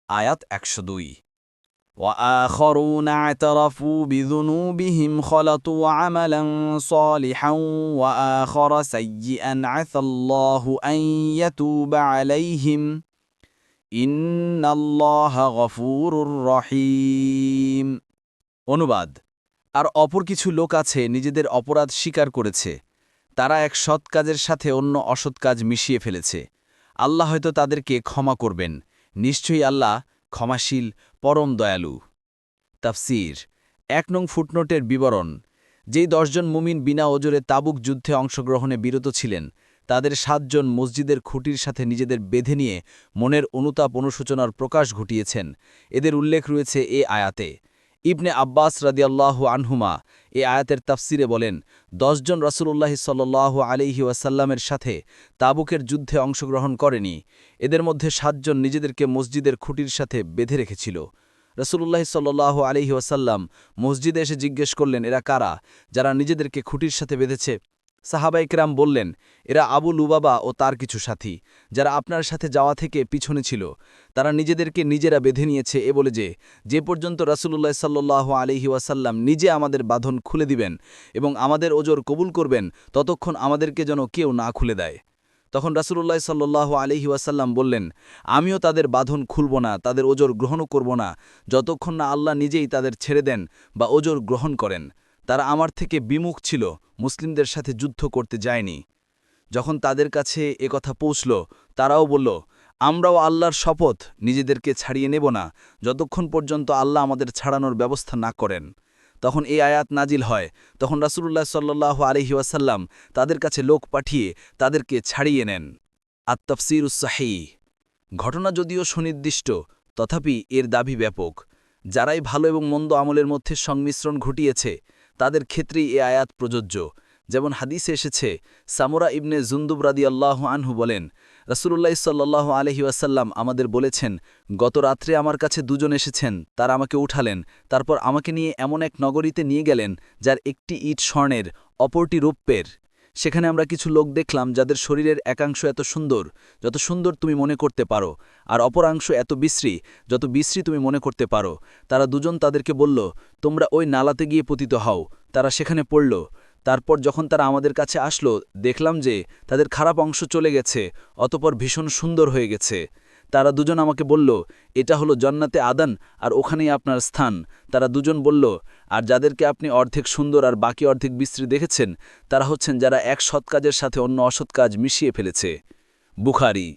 আয়াত ১০২ وآخرون اعترفوا بذنوبهم خلطوا عملا صالحا وآخر سيئا عسى الله أن يتوب عليهم إن الله غفور رحيم অনুবাদ আর অপর কিছু লোক আছে নিজেদের অপরাধ স্বীকার করেছে তারা এক সৎ কাজের সাথে অন্য অসৎ কাজ মিশিয়ে ফেলেছে আল্লাহ হয়তো তাদেরকে ক্ষমা করবেন নিশ্চয়ই আল্লাহ ক্ষমাশীল পরম দয়ালু তাফসীর ১ নং ফুটনোটের বিবরণ যেই ১০ জন মুমিন বিনা ওজরে তাবুক যুদ্ধে অংশগ্রহণে বিরত ছিলেন তাদের ৭ জন মসজিদের খুঁটির সাথে নিজেদের বেঁধে নিয়ে মনের অনুতাপ অনুশোচনার প্রকাশ ঘটিয়েছেন এদের উল্লেখ রয়েছে এ আয়াতে ইবনে আব্বাস রাদিয়াল্লাহু আনহুমা এ আয়াতের তাফসিরে বলেন ১০ জন রাসূলুল্লাহ সাল্লাল্লাহু আলাইহি ওয়াসাল্লামের সাথে তাবুকের যুদ্ধে অংশগ্রহণ করেনি এদের মধ্যে ৭ জন নিজেদেরকে মসজিদের খুঁটির সাথে বেঁধে রেখেছিল রাসূলুল্লাহ সাল্লাল্লাহু আলাইহি ওয়াসাল্লাম মসজিদে এসে জিজ্ঞেস করলেন এরা কারা যারা নিজেদেরকে খুঁটির সাথে বেঁধেছে সাহাবায়ে কেরাম বললেন এরা আবু লুবাবা ও তার কিছু সাথী যারা আপনার সাথে যাওয়া থেকে পিছনে ছিল তারা নিজেদেরকে নিজেরা বেঁধে নিয়েছে এ বলে যে পর্যন্ত রাসূলুল্লাহ সাল্লাল্লাহু আলাইহি ওয়াসাল্লাম নিজে আমাদের বাঁধন খুলে দিবেন এবং আমাদের ওজর কবুল করবেন ততক্ষণ আমাদেরকে যেন কেউ না খুলে দেয় তখন রাসূলুল্লাহ সাল্লাল্লাহু আলাইহি ওয়াসাল্লাম বললেন আমিও তাদের বাঁধন খুলব না তাদের ওজর গ্রহণও করব না যতক্ষণ না আল্লাহ নিজেই তাদের ছেড়ে দেন বা ওজর গ্রহণ করেন তারা আমার থেকে বিমুখ ছিল মুসলিমদের সাথে যুদ্ধ করতে যায়নি যখন তাদের কাছে একথা পৌঁছল তারাও বলল আমরাও আল্লাহর শপথ নিজেদেরকে ছাড়িয়ে নেব না যতক্ষণ পর্যন্ত আল্লাহ আমাদের ছাড়ানোর ব্যবস্থা না করেন তখন এই আয়াত নাজিল হয় তখন রাসূলুল্লাহ সাল্লাল্লাহু আলাইহি ওয়াসাল্লাম তাদের কাছে লোক পাঠিয়ে তাদেরকে ছাড়িয়ে নেন আত-তাফসীরুস সাহিহ ঘটনা যদিও সুনির্দিষ্ট তথাপি এর দাবি ব্যাপক যারাই ভালো এবং মন্দ আমলের মধ্যে সংমিশ্রণ ঘটিয়েছে তাদের ক্ষেত্রেই এ আয়াত প্রযোজ্য যেমন হাদিসে এসেছে সামুরা ইবনে জুন্দুব রাদিয়াল্লাহু আনহু বলেন রাসূলুল্লাহ সাল্লাল্লাহু আলাইহি ওয়াসাল্লাম আমাদের বলেছেন গত রাত্রে আমার কাছে দুজন এসেছেন তারা আমাকে উঠালেন তারপর আমাকে নিয়ে এমন এক নগরীতে নিয়ে গেলেন যার একটি ইট স্বর্ণের অপরটি রৌপ্যের সেখানে আমরা কিছু লোক দেখলাম যাদের শরীরের একাংশ এত সুন্দর যত সুন্দর তুমি মনে করতে পারো আর অপরাংশ এত বিশ্রী যত বিশ্রী তুমি মনে করতে পারো তারা দুজন তাদেরকে বলল তোমরা ওই নালাতে গিয়ে পতিত হও তারা সেখানে পড়ল তারপর যখন তারা আমাদের কাছে আসলো দেখলাম যে তাদের খারাপ অংশ চলে গেছে অতপর ভীষণ সুন্দর হয়ে গেছে তারা দুজন আমাকে বলল এটা হলো জান্নাতে আদান আর ওখানেই আপনার স্থান তারা দুজন বলল আর যাদেরকে আপনি অর্ধেক সুন্দর আর বাকি অর্ধেক বিশ্রী দেখেছেন তারা হচ্ছেন যারা এক সৎ কাজের সাথে অন্য অসৎ কাজ মিশিয়ে ফেলেছে বুখারী